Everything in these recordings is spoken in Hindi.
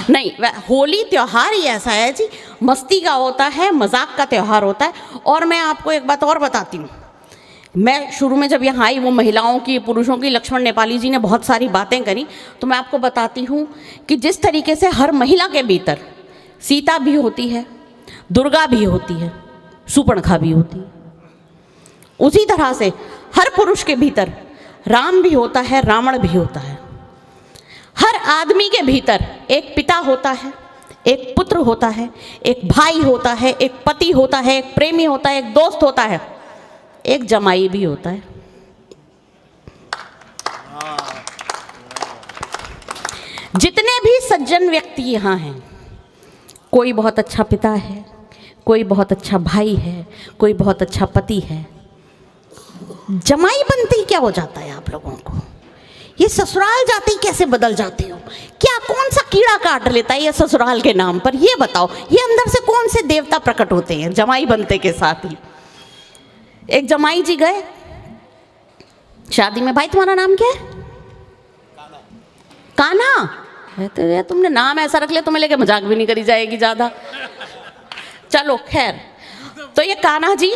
नहीं, होली त्यौहार ही ऐसा है जी, मस्ती का होता है, मजाक का त्यौहार होता है। और मैं आपको एक बात और बताती हूँ, मैं शुरू में जब यहाँ आई वो महिलाओं की, पुरुषों की, लक्ष्मण नेपाली जी ने बहुत सारी बातें करी, तो मैं आपको बताती हूँ कि जिस तरीके से हर महिला के भीतर सीता भी होती है, दुर्गा भी होती है, शूर्पणखा भी होती है, उसी तरह से हर पुरुष के भीतर राम भी होता है, रावण भी होता है। हर आदमी के भीतर एक पिता होता है, एक पुत्र होता है, एक भाई होता है, एक पति होता है, एक प्रेमी होता है, एक दोस्त होता है, एक जमाई भी होता है। जितने भी सज्जन व्यक्ति यहाँ हैं, कोई बहुत अच्छा पिता है, कोई बहुत अच्छा भाई है, कोई बहुत अच्छा पति है। जमाई बनते ही क्या हो जाता है आप लोगों को? ये ससुराल जाते ही कैसे बदल जाते हो? क्या कौन सा कीड़ा काट लेता है ये ससुराल के नाम पर? ये बताओ, ये अंदर से कौन से देवता प्रकट होते हैं जमाई बनते के साथ ही? एक जमाई जी गए शादी में, भाई तुम्हारा नाम क्या है? कान्हा। तो यार तुमने नाम ऐसा रख लिया, तुम्हें लेके मजाक भी नहीं करी जाएगी ज्यादा। चलो खैर, तो ये कान्हा जी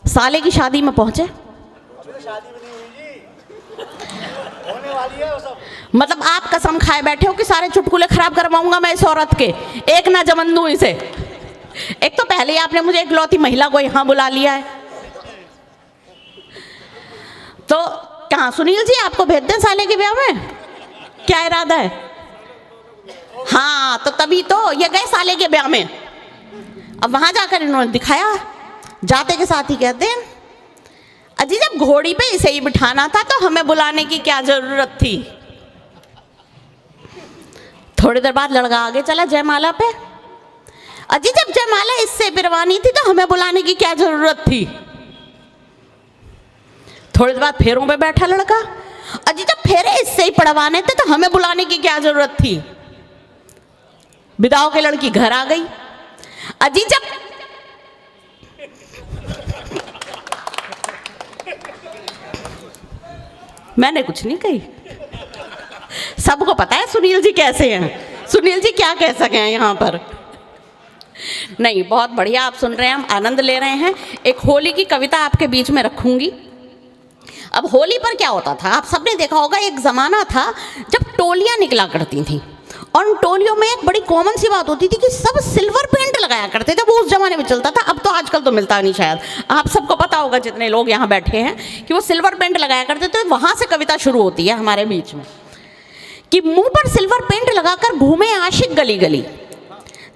साले की शादी में पहुंचे। मतलब आप कसम खाए बैठे हो कि सारे चुटकुले खराब करवाऊंगा मैं इस औरत के, एक ना जमन दूं इसे। एक तो पहले ही आपने मुझे इकलौती महिला को यहां बुला लिया है, तो कहाँ सुनील जी आपको भेज दें साले के ब्याह में? क्या इरादा है? हाँ, तो तभी तो ये गए साले के ब्याह में। अब वहां जाकर इन्होंने दिखाया, जाते के साथ ही कहते हैं, अजी जब घोड़ी पे इसे ही बिठाना था तो हमें बुलाने की क्या जरूरत थी? थोड़ी देर बाद लड़का आगे चला जयमाला पे, अजी जब जयमाला इससे बिरवानी थी तो हमें बुलाने की क्या जरूरत थी? थोड़ी देर बाद फेरों पे बैठा लड़का, अजी जब फेरे इससे ही पड़वाने थे तो हमें बुलाने की क्या जरूरत थी? विदाओं के लड़की घर आ गई, अजी जब मैंने कुछ नहीं कही, सबको पता है सुनील जी कैसे हैं, सुनील जी क्या कह सके हैं यहाँ पर। नहीं, बहुत बढ़िया आप सुन रहे हैं, हम आनंद ले रहे हैं। एक होली की कविता आपके बीच में रखूंगी। अब होली पर क्या होता था, आप सबने देखा होगा, एक ज़माना था जब टोलियाँ निकला करती थी, और उन टोलियों में एक बड़ी कॉमन सी बात होती थी कि सब सिल्वर पेंट लगाया करते थे। वो उस जमाने में चलता था, अब तो आजकल तो मिलता नहीं शायद। आप सबको पता होगा जितने लोग यहाँ बैठे हैं कि वो सिल्वर पेंट लगाया करते थे। वहाँ से कविता शुरू होती है हमारे बीच में कि मुंह पर सिल्वर पेंट लगाकर घूमे आशिक गली गली,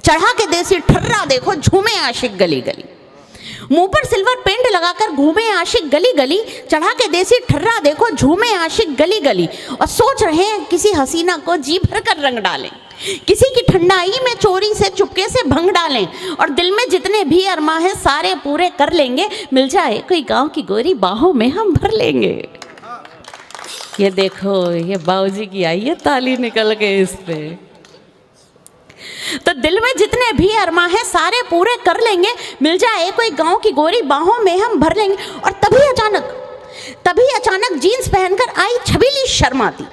चढ़ा के देसी ठर्रा देखो झूमे आशिक गली गली। मुंह पर सिल्वर पेंट लगाकर घूमे आशिक गली गली, चढ़ा के देसी ठर्रा देखो झूमे आशिक गली गली। और सोच रहे हैं किसी हसीना को जी भर कर रंग डालें, किसी की ठंडाई में चोरी से चुपके से भंग डालें, और दिल में जितने भी अरमां हैं सारे पूरे कर लेंगे, मिल जाए कोई गांव की गोरी बाहों में हम भर लेंगे। ये देखो, ये बाबूजी की आई है ताली निकल के इस पे। तो दिल में जितने भी अरमां हैं सारे पूरे कर लेंगे, मिल जाए कोई गांव की गोरी बाहों में हम भर लेंगे। और तभी अचानक जीन्स पहनकर आई छबीली शर्माती,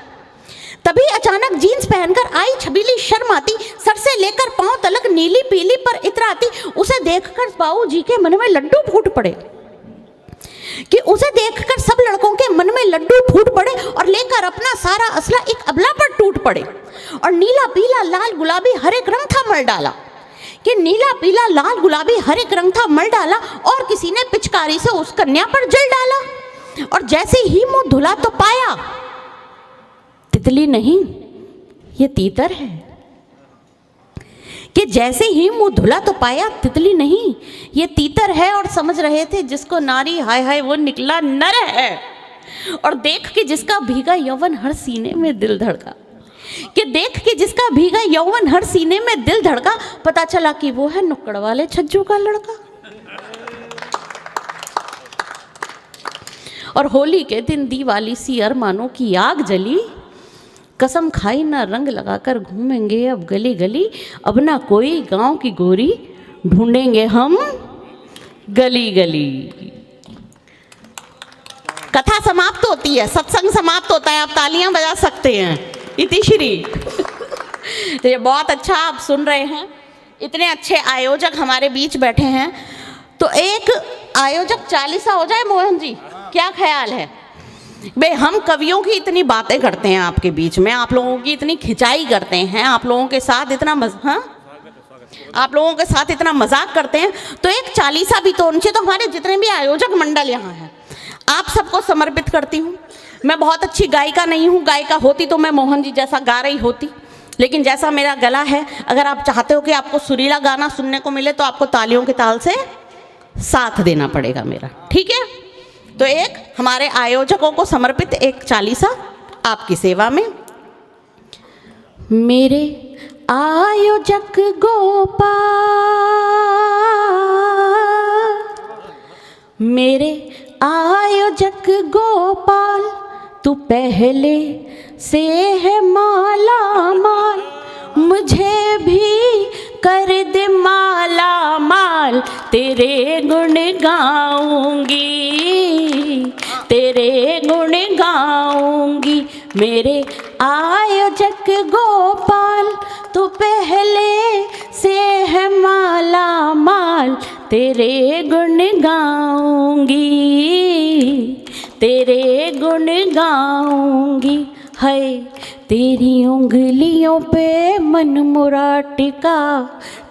तभी अचानक जीन्स पहनकर आई छबीली शर्माती, सर से लेकर पांव तलक नीली पीली पर इतराती। उसे देखकर बाबूजी के मन में लड्डू फूट पड़े, कि उसे देखकर सब लड़कों के मन में लड्डू फूट पड़े, और लेकर अपना सारा असला एक अबला पर टूट पड़े। और नीला पीला लाल गुलाबी हर एक रंग था मल डाला, कि नीला पीला लाल गुलाबी हर एक रंग था मल डाला, और किसी ने पिचकारी से उस कन्या पर जल डाला। और जैसे ही मुंह धुला तो पाया तितली नहीं ये तीतर है, कि जैसे ही मुंह धुला तो पाया तितली नहीं ये तीतर है। और समझ रहे थे जिसको नारी हाय हाय वो निकला नर है, और देख के जिसका भीगा यौवन हर सीने में दिल धड़का, कि देख के जिसका भीगा यौवन हर सीने में दिल धड़का, पता चला कि वो है नुक्कड़ वाले छज्जू का लड़का। और होली के दिन दीवाली सी अरमानों की आग जली, कसम खाई ना रंग लगाकर घूमेंगे अब गली गली, अब ना कोई गांव की गोरी ढूंढेंगे हम गली गली। कथा समाप्त होती है, सत्संग समाप्त होता है, आप तालियां बजा सकते हैं। इतिश्री। तो ये बहुत अच्छा आप सुन रहे हैं, इतने अच्छे आयोजक हमारे बीच बैठे हैं। तो एक आयोजक 40 हो जाए मोहन जी, क्या ख्याल है? बे हम कवियों की इतनी बातें करते हैं आपके बीच में, आप लोगों की इतनी खिंचाई करते हैं, आप लोगों के साथ इतना आप लोगों के साथ इतना मजाक करते हैं, तो एक 40 भी तो उनसे, तो हमारे जितने भी आयोजक मंडल यहाँ हैं आप सबको समर्पित करती हूँ। मैं बहुत अच्छी गायिका नहीं हूँ, गायिका होती तो मैं मोहन जी जैसा गा रही होती, लेकिन जैसा मेरा गला है, अगर आप चाहते हो कि आपको सुरीला गाना सुनने को मिले तो आपको तालियों के ताल से साथ देना पड़ेगा मेरा, ठीक है? तो एक हमारे आयोजकों को समर्पित एक 40 आपकी सेवा में। मेरे आयोजक गोपाल, मेरे आयोजक गोपाल, तू पहले से है माला माल, मुझे भी कर दे माला माल, तेरे गुण गाऊंगी, तेरे गुण गाऊंगी। मेरे आयोजक गोपाल, तू पहले से है माला माल, तेरे गुण गाऊंगी, तेरे गुण गाऊंगी। है तेरी उंगलियों पे मन मोरा टिका,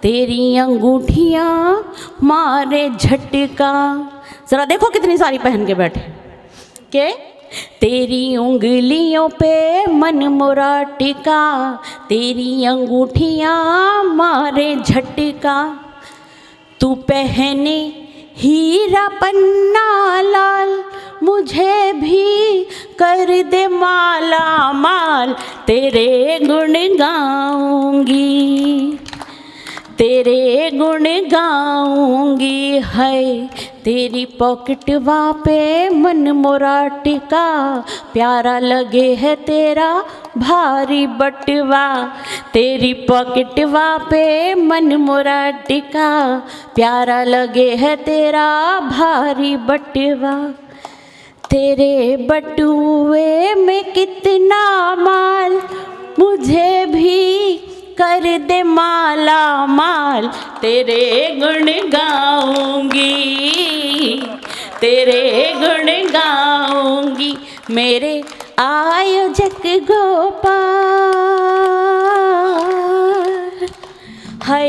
तेरी अंगूठियाँ मारे झटका। जरा देखो कितनी सारी पहन के बैठे के, तेरी उंगलियों पे मन मोरा टिका, तेरी अंगूठियाँ मारे झटका। तू पहने हीरा पन्ना लाल, मुझे भी कर दे माला माल, तेरे गुण गाऊंगी, तेरे गुण गाऊंगी। है तेरी पॉकेटवा पे मन मोरा टिका, प्यारा लगे है तेरा भारी बटवा, तेरी पॉकेटवा पे मन मोरा टिका, प्यारा लगे है तेरा भारी बटवा। तेरे बटुए में कितना माल, मुझे भी कर दे माला माल, तेरे गुण गाऊंगी, तेरे गुण गाऊंगी। मेरे आयोजक गोपाल, है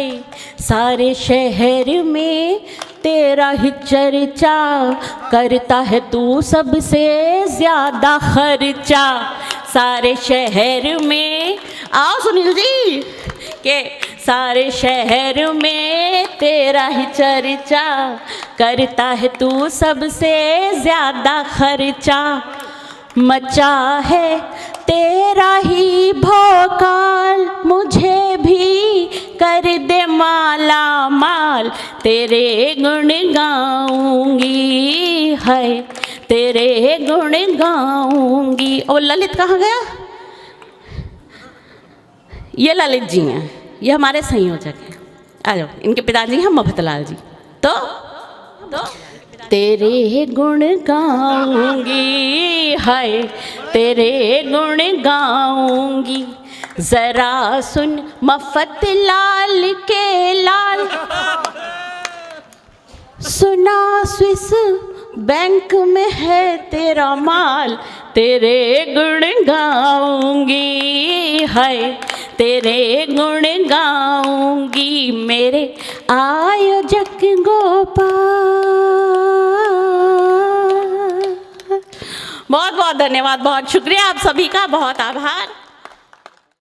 सारे शहर में तेरा ही चर्चा, करता है तू सबसे ज़्यादा खर्चा। सारे शहर में, आओ सुनील जी, के सारे शहर में तेरा ही चर्चा, करता है तू सबसे ज़्यादा खर्चा। मचा है तेरा ही भोकाल, मुझे भी कर दे माला माल, तेरे गुण गाऊंगी, है तेरे गुण गाऊंगी। और ललित कहाँ गया? ये ललित जी हैं, ये हमारे संयोजक हैं। आ जाओ, इनके पिताजी हैं मफतलाल जी। तो तेरे गुण गाऊंगी, हाय तेरे गुण गाऊंगी। जरा सुन मफतलाल के लाल, सुना स्विस बैंक में है तेरा माल, तेरे गुण गाऊंगी, हाय तेरे गुण गाऊंगी। मेरे आयोजक गोपाल। बहुत बहुत धन्यवाद, बहुत शुक्रिया आप सभी का, बहुत आभार।